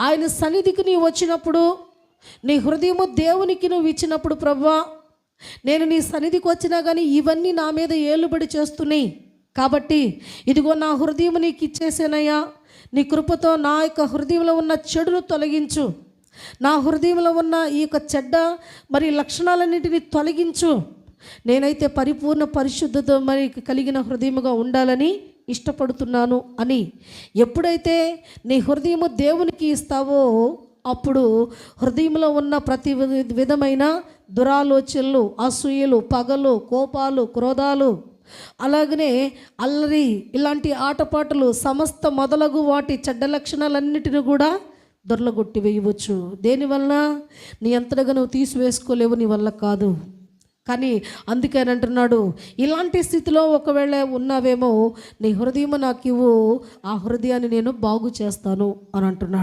ఆయన సన్నిధికి నీవు వచ్చినప్పుడు, నీ హృదయము దేవునికి నువ్వు ఇచ్చినప్పుడు, ప్రభువా నేను నీ సన్నిధికి వచ్చినా కానీ ఇవన్నీ నా మీద ఏలుబడి చేస్తున్నాయి కాబట్టి ఇదిగో నా హృదయం నీకు ఇచ్చేసానయ్యా, నీ కృపతో నా యొక్క హృదయంలో ఉన్న చెడును తొలగించు, నా హృదయంలో ఉన్న ఈ యొక్క చెడ్డ మరి లక్షణాలన్నింటినీ తొలగించు, నేనైతే పరిపూర్ణ పరిశుద్ధత మరి కలిగిన హృదయముగా ఉండాలని ఇష్టపడుతున్నాను అని ఎప్పుడైతే నీ హృదయము దేవునికి ఇస్తావో అప్పుడు హృదయంలో ఉన్న ప్రతి విధమైన దురాలోచనలు, అసూయలు, పగలు, కోపాలు, క్రోధాలు, అలాగనే అల్లరి, ఇలాంటి ఆటపాటలు సమస్త మొదలగు వాటి చెడ్డ లక్షణాలన్నిటిని కూడా దొరలగొట్టి వేయవచ్చు. దేనివల్ల? నీ అంతటగా నువ్వు తీసివేసుకోలేవు, నీ వల్ల కాదు. కానీ అందుకని అంటున్నాడు, ఇలాంటి స్థితిలో ఒకవేళ ఉన్నావేమో నీ హృదయం నాకు ఇవ్వు, ఆ హృదయాన్ని నేను బాగు చేస్తాను అని అంటున్నాడు.